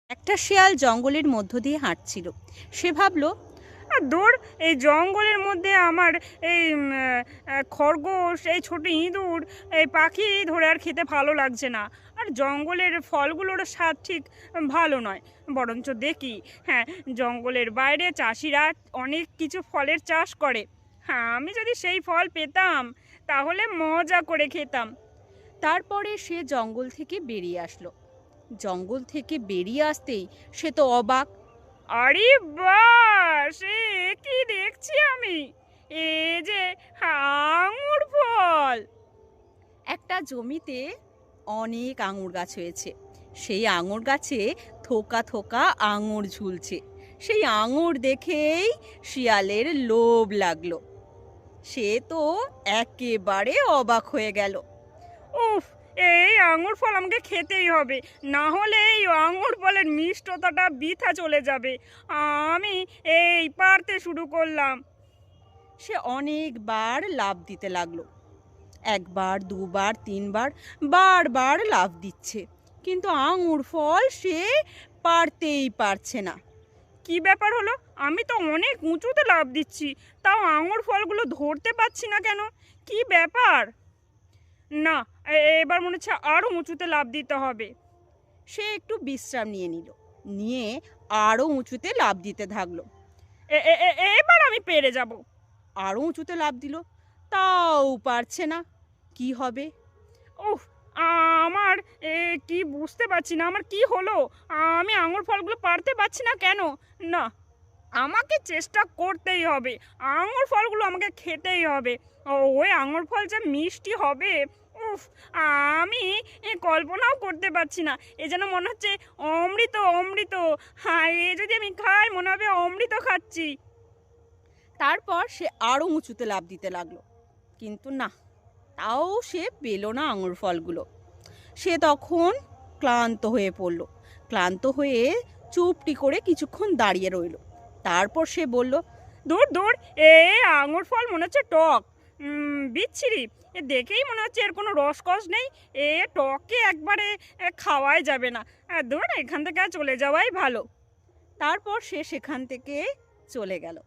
একটা শেয়াল জঙ্গলের মধ্য দিয়ে হাঁটছিল। সে ভাবল, দূর, এই জঙ্গলের মধ্যে আমার এই খরগোশ, এই ছোট ইঁদুর, এই পাখি ধরে আর খেতে ভালো লাগছে না। আর জঙ্গলের ফলগুলোর স্বাদ ঠিক ভালো নয়। বরঞ্চ দেখি, হ্যাঁ, জঙ্গলের বাইরে চাষিরা অনেক কিছু ফলের চাষ করে। হ্যাঁ, আমি যদি সেই ফল পেতাম তাহলে মজা করে খেতাম। তারপরে সে জঙ্গল থেকে বেরিয়ে আসলো। জঙ্গল থেকে বেরিয়ে আসতেই সে তো অবাক। আরে বাহ, সে কি দেখছি আমি! এ যে আঙুর ফল! একটা জমিতে অনেক আঙুর গাছ হয়েছে। সেই আঙুর গাছে থোকা থোকা আঙুর ঝুলছে। সেই আঙুর দেখেই শিয়ালের লোভ লাগলো। সে তো একেবারে অবাক হয়ে গেল। উফ, এই আঙুর ফল আমাকে খেতেই হবে, না হলে এই আঙুর ফলের মিষ্টতাটা বৃথা চলে যাবে। আমি এই পারতে শুরু করলাম। সে অনেকবার লাফ দিতে লাগলো। একবার, দুবার, তিনবার, বারবার লাফ দিচ্ছে, কিন্তু আঙুর ফল সে পারতেই পারছে না। কি ব্যাপার হলো? আমি তো অনেক উঁচুতে লাফ দিচ্ছি, তাও আঙুর ফলগুলো ধরতে পারছি না কেন? কি ব্যাপার? না, এবার মনে হচ্ছে আরও উঁচুতে লাফ দিতে হবে। সে একটু বিশ্রাম নিয়ে আরো উঁচুতে লাফ দিতে থাকলো। এবার আমি পেরে যাব। আরো উঁচুতে লাফ দিল, তাও পারছে না। কি হবে? উফ, আমার কি বুঝতে পারছি না, আমার কি হলো? আমি আঙুর ফলগুলো পারতে পারছি না কেন? না, আমাকে চেষ্টা করতেই হবে। আঙুর ফলগুলো আমাকে খেতেই হবে। ওই আঙুর ফল যে মিষ্টি হবে, উফ, আমি কল্পনাও করতে পারছি না। এ যেন মনে হচ্ছে অমৃত অমৃত। হ্যাঁ, এ যদি আমি খাই মনে হবে অমৃত খাচ্ছি। তারপর সে আরো উঁচুতে লাফ দিতে লাগলো, কিন্তু না, তাও সে পেল না আঙুর ফলগুলো। সে তখন ক্লান্ত হয়ে পড়ল। ক্লান্ত হয়ে চুপটি করে কিছুক্ষণ দাঁড়িয়ে রইল। তারপর সে বলল, দূর দূর, এ আঙুর ফল মনে হচ্ছে টক, বিচ্ছিরি। এ দেখেই মনে হচ্ছে এর কোনো রসকস নেই। এ টকে একবারে খাওয়াই যাবে না। দূর, এখান থেকে চলে যাওয়াই ভালো। তারপর সে সেখান থেকে চলে গেল।